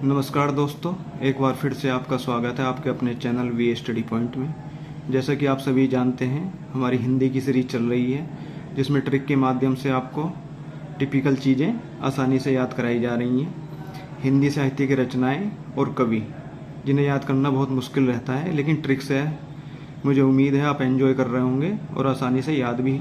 नमस्कार दोस्तों, एक बार फिर से आपका स्वागत है आपके अपने चैनल वी स्टडी पॉइंट में। जैसा कि आप सभी जानते हैं, हमारी हिंदी की सीरीज चल रही है जिसमें ट्रिक के माध्यम से आपको टिपिकल चीज़ें आसानी से याद कराई जा रही हैं। हिंदी साहित्य की रचनाएं और कवि जिन्हें याद करना बहुत मुश्किल रहता है, लेकिन ट्रिक्स है। मुझे उम्मीद है आप एंजॉय कर रहे होंगे और आसानी से याद भी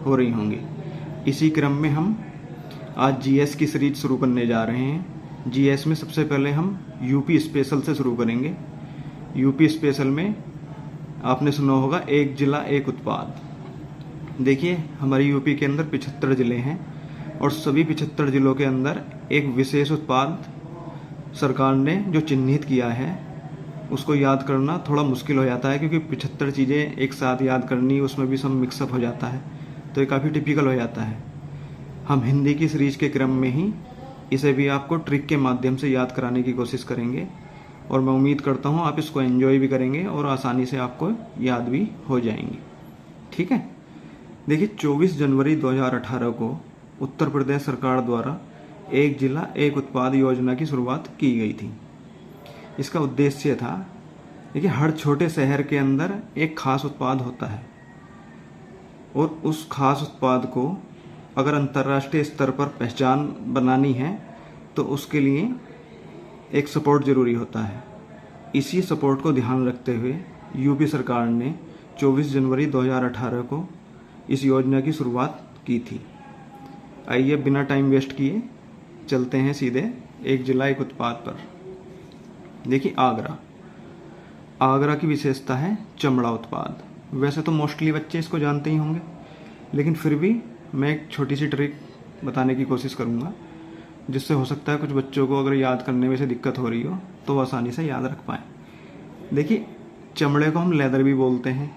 हो रही होंगी। इसी क्रम में हम आज जीएस की सीरीज शुरू करने जा रहे हैं। जीएस में सबसे पहले हम यूपी स्पेशल से शुरू करेंगे। यूपी स्पेशल में आपने सुना होगा एक जिला एक उत्पाद। देखिए, हमारे यूपी के अंदर 75 जिले हैं और सभी 75 जिलों के अंदर एक विशेष उत्पाद सरकार ने जो चिन्हित किया है उसको याद करना थोड़ा मुश्किल हो जाता है, क्योंकि 75 चीज़ें एक साथ याद करनी, उसमें भी सब मिक्सअप हो जाता है, तो ये काफ़ी टिपिकल हो जाता है। हम हिंदी की सीरीज के क्रम में ही इसे भी आपको ट्रिक के माध्यम से याद कराने की कोशिश करेंगे और मैं उम्मीद करता हूँ आप इसको एंजॉय भी करेंगे और आसानी से आपको याद भी हो जाएंगी। ठीक है, देखिए 24 जनवरी 2018 को उत्तर प्रदेश सरकार द्वारा एक जिला एक उत्पाद योजना की शुरुआत की गई थी। इसका उद्देश्य था, देखिए, हर छोटे शहर के अंदर एक खास उत्पाद होता है और उस खास उत्पाद को अगर अंतर्राष्ट्रीय स्तर पर पहचान बनानी है तो उसके लिए एक सपोर्ट ज़रूरी होता है। इसी सपोर्ट को ध्यान रखते हुए यूपी सरकार ने 24 जनवरी 2018 को इस योजना की शुरुआत की थी। आइए बिना टाइम वेस्ट किए चलते हैं सीधे एक जिला एक उत्पाद पर। देखिए, आगरा की विशेषता है चमड़ा उत्पाद। वैसे तो मोस्टली बच्चे इसको जानते ही होंगे, लेकिन फिर भी मैं एक छोटी सी ट्रिक बताने की कोशिश करूंगा जिससे हो सकता है कुछ बच्चों को अगर याद करने में से दिक्कत हो रही हो तो वो आसानी से याद रख पाएँ। देखिए, चमड़े को हम लेदर भी बोलते हैं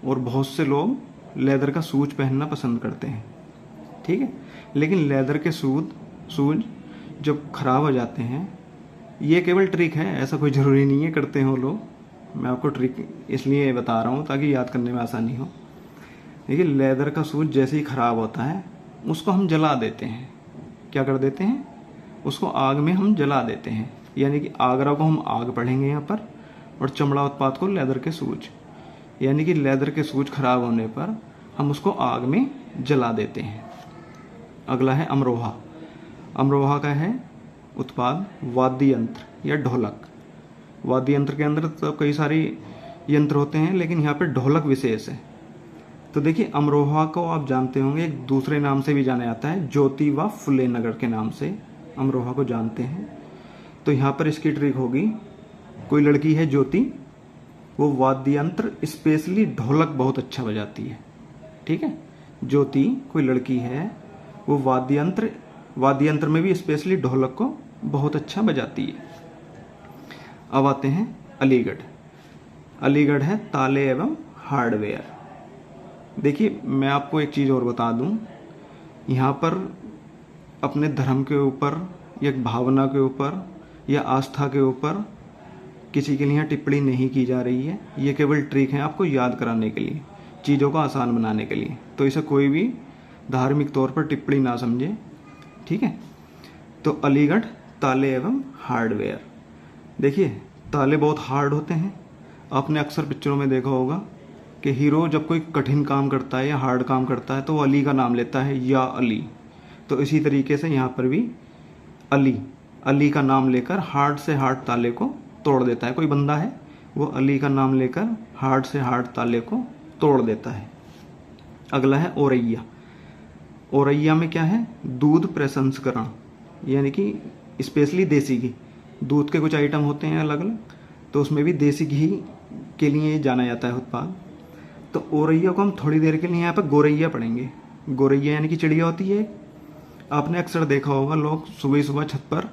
और बहुत से लोग लेदर का शूज पहनना पसंद करते हैं। ठीक है, लेकिन लेदर के शूज जब खराब हो जाते हैं, ये केवल ट्रिक है, ऐसा कोई ज़रूरी नहीं है करते हो लोग। मैं आपको ट्रिक इसलिए बता रहा हूँ ताकि याद करने में आसानी हो। देखिए, लेदर का शूज जैसे ही ख़राब होता है उसको हम जला देते हैं। क्या कर देते हैं? उसको आग में हम जला देते हैं। यानी कि आगरा को हम आग पढ़ेंगे यहाँ पर और चमड़ा उत्पाद को लेदर के शूज। यानी कि लेदर के शूज खराब होने पर हम उसको आग में जला देते हैं। अगला है अमरोहा। अमरोहा का है उत्पाद वाद्य यंत्र या ढोलक। वाद्य यंत्र के अंदर तो कई सारे यंत्र होते हैं, लेकिन यहाँ पर ढोलक विशेष है। तो देखिए, अमरोहा को आप जानते होंगे, एक दूसरे नाम से भी जाना जाता है, ज्योति व फुले नगर के नाम से अमरोहा को जानते हैं। तो यहाँ पर इसकी ट्रिक होगी, कोई लड़की है ज्योति, वो वाद्य यंत्र स्पेशली ढोलक बहुत अच्छा बजाती है। ठीक है, ज्योति कोई लड़की है, वो वाद्य यंत्र में भी स्पेशली ढोलक को बहुत अच्छा बजाती है। अब आते हैं अलीगढ़। अलीगढ़ है ताले एवं हार्डवेयर। देखिए, मैं आपको एक चीज़ और बता दूं, यहाँ पर अपने धर्म के ऊपर या भावना के ऊपर या आस्था के ऊपर किसी के लिए टिप्पणी नहीं की जा रही है। ये केवल ट्रिक है आपको याद कराने के लिए, चीज़ों को आसान बनाने के लिए। तो इसे कोई भी धार्मिक तौर पर टिप्पणी ना समझे। ठीक है, तो अलीगढ़ ताले एवं हार्डवेयर। देखिए, ताले बहुत हार्ड होते हैं। आपने अक्सर पिक्चरों में देखा होगा कि हीरो जब कोई कठिन काम करता है या हार्ड काम करता है तो वो अली का नाम लेता है, या अली। तो इसी तरीके से यहाँ पर भी अली का नाम लेकर हार्ड से हार्ड ताले को तोड़ देता है। कोई बंदा है, वो अली का नाम लेकर हार्ड से हार्ड ताले को तोड़ देता है। अगला है औरैया। औरैया में क्या है? दूध प्रसंस्करण, यानी कि स्पेशली देसी घी। दूध के कुछ आइटम होते हैं अलग अलग, तो उसमें भी देसी घी के लिए जाना जाता है उत्पाद। तो औरैया को हम थोड़ी देर के लिए यहाँ पर गोरैया पढ़ेंगे। गोरैया यानी कि चिड़िया होती है। आपने अक्सर देखा होगा, लोग सुबह सुबह छत पर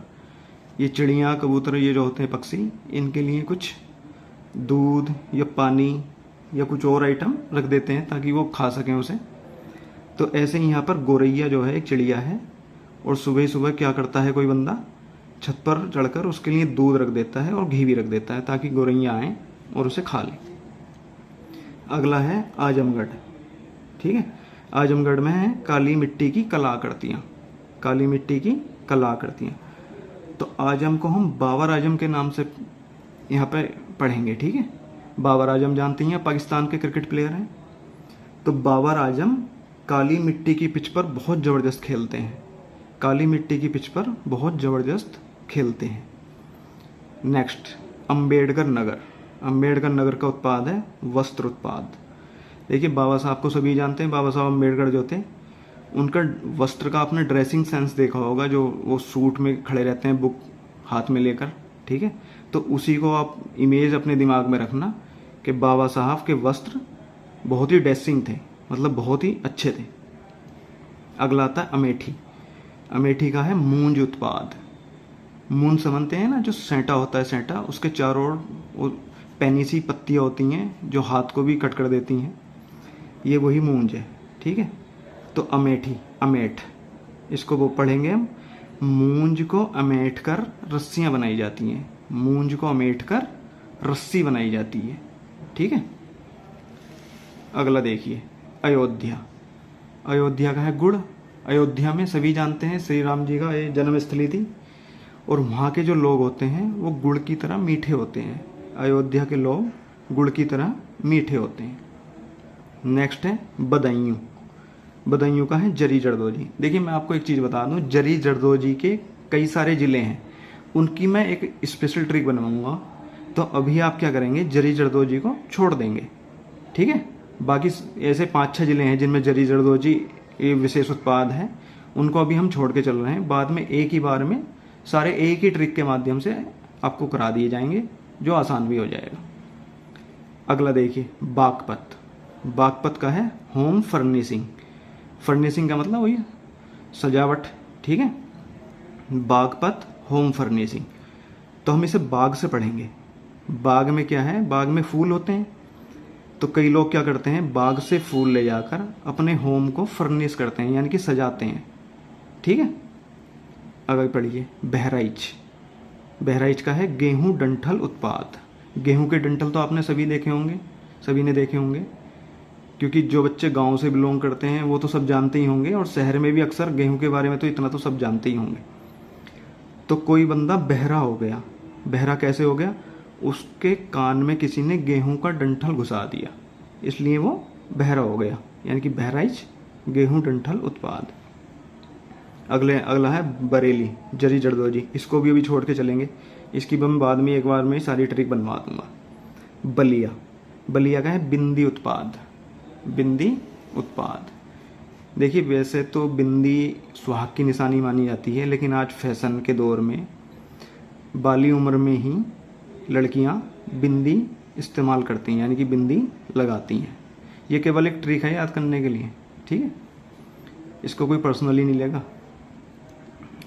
ये चिड़िया कबूतर ये जो होते हैं पक्षी, इनके लिए कुछ दूध या पानी या कुछ और आइटम रख देते हैं ताकि वो खा सकें उसे। तो ऐसे ही यहाँ पर गोरैया जो है एक चिड़िया है, और सुबह सुबह क्या करता है, कोई बंदा छत पर चढ़कर उसके लिए दूध रख देता है और घी भी रख देता है ताकि गोरैया आएँ और उसे खा लें। अगला है आजमगढ़। ठीक है, आजमगढ़ में है काली मिट्टी की कलाकृतियाँ। काली मिट्टी की कलाकृतियाँ। तो आजम को हम बाबर आजम के नाम से यहाँ पे पढ़ेंगे, ठीक है। बाबर आजम जानते हैं, पाकिस्तान के क्रिकेट प्लेयर हैं। तो बाबर आजम काली मिट्टी की पिच पर बहुत ज़बरदस्त खेलते हैं, काली मिट्टी की पिच पर बहुत ज़बरदस्त खेलते हैं। नेक्स्ट, अंबेडकर नगर। अंबेडकर नगर का उत्पाद है वस्त्र उत्पाद। देखिए, बाबा साहब को सभी जानते हैं, बाबा साहब अंबेडकर जो थे, उनका वस्त्र का आपने ड्रेसिंग सेंस देखा होगा, जो वो सूट में खड़े रहते हैं बुक हाथ में लेकर, ठीक है। तो उसी को आप इमेज अपने दिमाग में रखना कि बाबा साहब के वस्त्र बहुत ही ड्रेसिंग थे, मतलब बहुत ही अच्छे थे। अगला आता है अमेठी। अमेठी का है मूंज उत्पाद। मूंज समझते हैं ना, जो सेंटा होता है, सेंटा, उसके चारों ओर वो पैनी सी पत्तियाँ होती हैं जो हाथ को भी कट कर देती हैं, ये वही मूंज है, ठीक है। तो अमेठी, अमेठ, इसको वो पढ़ेंगे हम। मूंज को अमेठ कर रस्सियाँ बनाई जाती हैं, मूंज को अमेठ कर रस्सी बनाई जाती है, ठीक है। अगला देखिए, अयोध्या। अयोध्या का है गुड़। अयोध्या में सभी जानते हैं श्री राम जी का ये जन्मस्थली थी, और वहाँ के जो लोग होते हैं वो गुड़ की तरह मीठे होते हैं। अयोध्या के लोग गुड़ की तरह मीठे होते हैं। नेक्स्ट है बदायूं। बदायूं का है जरी जरदोजी। देखिए, मैं आपको एक चीज़ बता दूं, जरी जरदोजी के कई सारे ज़िले हैं, उनकी मैं एक स्पेशल ट्रिक बनवाऊंगा। तो अभी आप क्या करेंगे, जरी जरदोजी को छोड़ देंगे, ठीक है। बाकी ऐसे 5-6 ज़िले हैं जिनमें जरी जरदोजी ये विशेष उत्पाद है, उनको अभी हम छोड़ के चल रहे हैं। बाद में एक ही बार में सारे एक ही ट्रिक के माध्यम से आपको करा दिए जाएंगे, जो आसान भी हो जाएगा। अगला देखिए, बागपत। बागपत का है होम फर्निशिंग। फर्निशिंग का मतलब वही सजावट, ठीक है। Baghpat home furnishing. तो हम इसे बाग से पढ़ेंगे। बाग में क्या है, बाग में फूल होते हैं, तो कई लोग क्या करते हैं, बाग से फूल ले जाकर अपने होम को फर्निश करते हैं, यानी कि सजाते हैं, ठीक है। अगर पढ़िए बहराइच। बहराइच का है गेहूं डंठल उत्पाद। गेहूं के डंठल तो आपने सभी देखे होंगे, सभी ने देखे होंगे, क्योंकि जो बच्चे गांव से बिलोंग करते हैं वो तो सब जानते ही होंगे, और शहर में भी अक्सर गेहूं के बारे में तो इतना तो सब जानते ही होंगे। तो कोई बंदा बहरा हो गया। बहरा कैसे हो गया, उसके कान में किसी ने गेहूं का डंठल घुसा दिया, इसलिए वो बहरा हो गया, यानी कि बहराइच गेहूं डंठल उत्पाद। अगला है बरेली, जरी जरदोजी। इसको भी अभी छोड़ के चलेंगे, इसकी मैं बाद में एक बार में सारी ट्रिक बनवा दूंगा। बलिया। बलिया का है बिंदी उत्पाद। बिंदी उत्पाद। देखिए, वैसे तो बिंदी सुहाग की निशानी मानी जाती है, लेकिन आज फैशन के दौर में बाली उम्र में ही लड़कियां बिंदी इस्तेमाल करती हैं, यानी कि बिंदी लगाती हैं। ये केवल एक ट्रिक है याद करने के लिए, ठीक है, इसको कोई पर्सनली नहीं लेगा।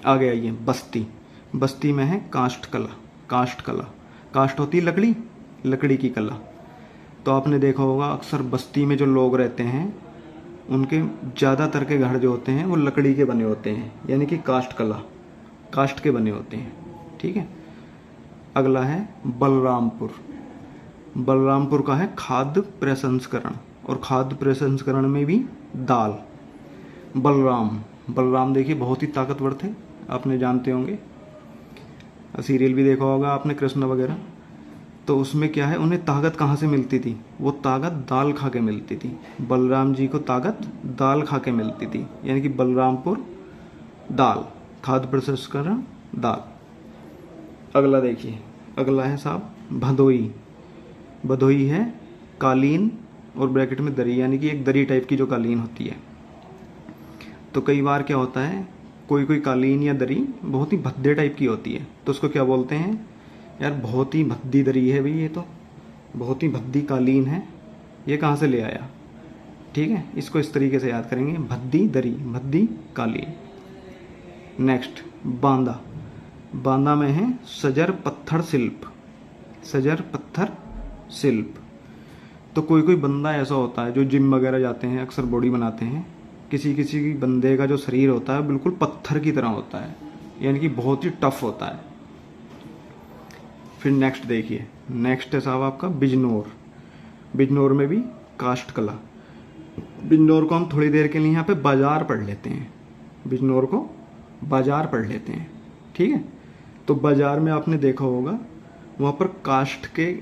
आगे आइए, बस्ती। बस्ती में है काष्ठ कला। काष्ठ कला, काष्ठ होती है लकड़ी, लकड़ी की कला। तो आपने देखा होगा अक्सर बस्ती में जो लोग रहते हैं उनके ज़्यादातर के घर जो होते हैं वो लकड़ी के बने होते हैं, यानी कि काष्ठ कला, काष्ठ के बने होते हैं, ठीक है। अगला है बलरामपुर। बलरामपुर का है खाद्य प्रसंस्करण, और खाद्य प्रसंस्करण में भी दाल। बलराम। बलराम देखिए बहुत ही ताकतवर थे, आपने जानते होंगे, सीरियल भी देखा होगा आपने कृष्ण वगैरह। तो उसमें क्या है, उन्हें ताकत कहाँ से मिलती थी, वो ताकत दाल खा के मिलती थी। बलराम जी को ताकत दाल खा के मिलती थी, यानी कि बलरामपुर दाल, खाद्य प्रसंस्करण दाल। अगला देखिए, अगला है साहब भदोई। भदोई है कालीन और ब्रैकेट में दरी, यानी कि एक दरी टाइप की जो कालीन होती है। तो कई बार क्या होता है, कोई कोई कालीन या दरी बहुत ही भद्दे टाइप की होती है, तो उसको क्या बोलते हैं, यार बहुत ही भद्दी दरी है भाई, ये तो बहुत ही भद्दी कालीन है, ये कहाँ से ले आया, ठीक है। इसको इस तरीके से याद करेंगे, भद्दी दरी, भद्दी कालीन। नेक्स्ट, बांदा। बांदा में है सजर पत्थर शिल्प। सजर पत्थर शिल्प। तो कोई कोई बंदा ऐसा होता है जो जिम वगैरह जाते हैं, अक्सर बॉडी बनाते हैं, किसी किसी बंदे का जो शरीर होता है बिल्कुल पत्थर की तरह होता है, यानी कि बहुत ही टफ होता है। फिर नेक्स्ट देखिए, नेक्स्ट है साहब आपका बिजनौर। बिजनौर में भी काष्ठ कला। बिजनौर को हम थोड़ी देर के लिए यहाँ पे बाजार पढ़ लेते हैं, बिजनौर को बाजार पढ़ लेते हैं, ठीक है। तो बाजार में आपने देखा होगा वहाँ पर काष्ठ के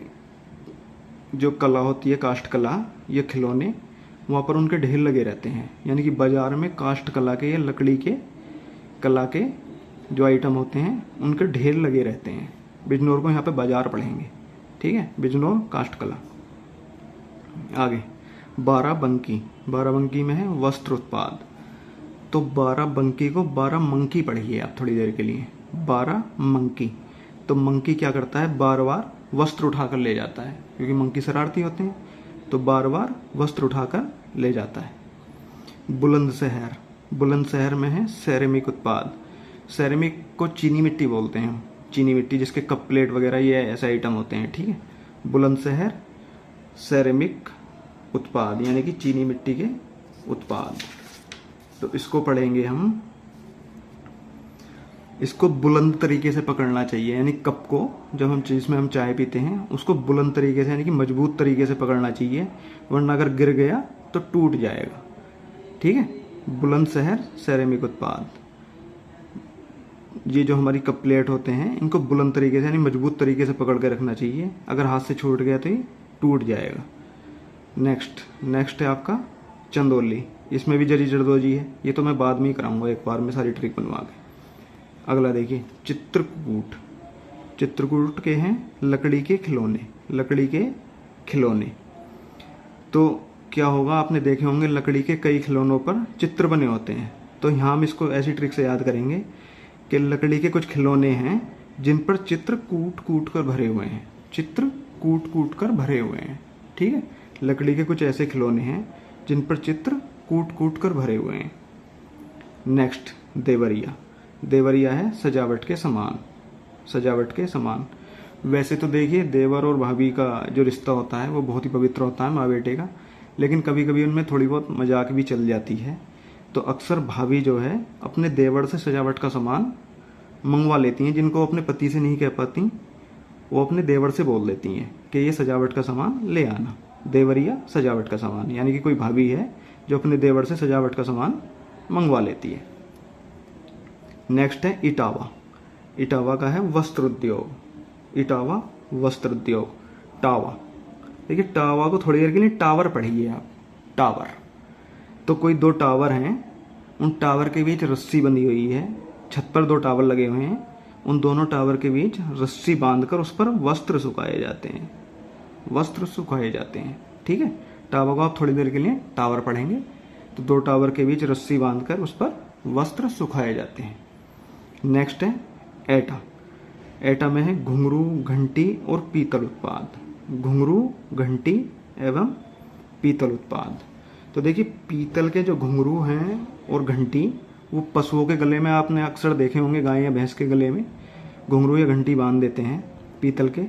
जो कला होती है, काष्ठ कला, ये खिलौने वहाँ पर उनके ढेर लगे रहते हैं। यानी कि बाजार में काष्ठ कला के या लकड़ी के कला के जो आइटम होते हैं उनके ढेर लगे रहते हैं। बिजनौर को यहाँ पे बाजार पढ़ेंगे, ठीक है, बिजनौर काष्ठ कला। आगे बाराबंकी, बाराबंकी में है वस्त्र उत्पाद। तो बाराबंकी को बाराबंकी पढ़िए आप थोड़ी देर के लिए, बाराबंकी। तो मंकी क्या करता है, बार बार वस्त्र उठाकर ले जाता है, क्योंकि मंकी शरारती होते हैं, तो बार बार वस्त्र उठाकर ले जाता है। बुलंदशहर, बुलंदशहर में है सेरेमिक उत्पाद। सेरेमिक को चीनी मिट्टी बोलते हैं, चीनी मिट्टी जिसके कप प्लेट वगैरह ये ऐसे आइटम होते हैं, ठीक है। बुलंदशहर सेरेमिक उत्पाद यानी कि चीनी मिट्टी के उत्पाद। तो इसको पढ़ेंगे हम। इसको बुलंद तरीके से पकड़ना चाहिए, यानी कप को जब हम जिसमें हम चाय पीते हैं उसको बुलंद तरीके से यानी कि मजबूत तरीके से पकड़ना चाहिए, वरना अगर गिर गया तो टूट जाएगा, ठीक है। बुलंदशहर सेरेमिक उत्पाद। ये जो हमारी कप प्लेट होते हैं इनको बुलंद तरीके से यानी मजबूत तरीके से पकड़ के रखना चाहिए, अगर हाथ से छूट गया तो ये टूट जाएगा। नेक्स्ट है आपका चंदौली। इसमें भी जरी जरदोजी है, ये तो मैं बाद में ही कराऊंगा एक बार में सारी ट्रिक बनवा के। अगला देखिए चित्रकूट। चित्रकूट के हैं लकड़ी के खिलौने, लकड़ी के खिलौने। तो क्या होगा, आपने देखे होंगे लकड़ी के कई खिलौनों पर चित्र बने होते हैं। तो यहाँ हम इसको ऐसी ट्रिक से याद करेंगे कि लकड़ी के कुछ खिलौने हैं जिन पर चित्र कूट कूट कर भरे हुए हैं, चित्र कूट कूट कर भरे हुए हैं, ठीक है। लकड़ी के कुछ ऐसे खिलौने हैं जिन पर चित्र कूट कूट कर भरे हुए हैं। नेक्स्ट देवरिया। देवरिया है सजावट के सामान, सजावट के सामान। वैसे तो देखिए देवर और भाभी का जो रिश्ता होता है वो बहुत ही पवित्र होता है, माँ बेटे का, लेकिन कभी कभी उनमें थोड़ी बहुत मजाक भी चल जाती है। तो अक्सर भाभी जो है अपने देवर से सजावट का सामान मंगवा लेती हैं, जिनको अपने पति से नहीं कह पाती वो अपने देवर से बोल देती हैं कि ये सजावट का सामान ले आना। देवरिया सजावट का सामान, यानी कि कोई भाभी है जो अपने देवर से सजावट का सामान मंगवा लेती है। नेक्स्ट है इटावा। इटावा का है वस्त्र उद्योग। इटावा वस्त्र उद्योग, टावा। देखिए टावा को थोड़ी देर के लिए टावर पढ़िए आप, टावर। तो कोई दो टावर हैं, उन टावर के बीच रस्सी बंधी हुई है, छत पर दो टावर लगे हुए हैं, उन दोनों टावर के बीच रस्सी बांधकर उस पर वस्त्र सुखाए जाते हैं, वस्त्र सुखाए जाते हैं, ठीक है। टावर को आप थोड़ी देर के लिए टावर पढ़ेंगे। तो दो टावर के बीच रस्सी बांधकर उस पर वस्त्र सुखाए जाते हैं। नेक्स्ट है एटा। एटा में है घुंघरू, घंटी और पीतल उत्पाद। घुंघरू, घंटी एवं पीतल उत्पाद। तो देखिए पीतल के जो घुंघरू हैं और घंटी वो पशुओं के गले में आपने अक्सर देखे होंगे, गाय या भैंस के गले में घुंघरू या घंटी बांध देते हैं पीतल के।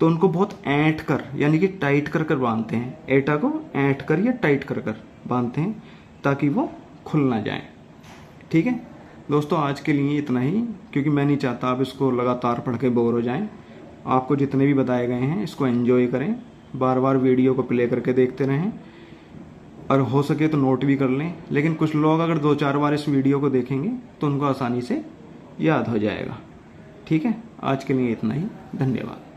तो उनको बहुत ऐंठ कर यानी कि टाइट कर कर बांधते हैं, एटा को ऐंठ कर या टाइट कर कर बांधते हैं ताकि वो खुल ना जाए, ठीक है। दोस्तों आज के लिए इतना ही, क्योंकि मैं नहीं चाहता आप इसको लगातार पढ़ के बोर हो जाएं। आपको जितने भी बताए गए हैं इसको एंजॉय करें, बार बार वीडियो को प्ले करके देखते रहें, और हो सके तो नोट भी कर लें। लेकिन कुछ लोग अगर 2-4 बार इस वीडियो को देखेंगे तो उनको आसानी से याद हो जाएगा, ठीक है। आज के लिए इतना ही, धन्यवाद।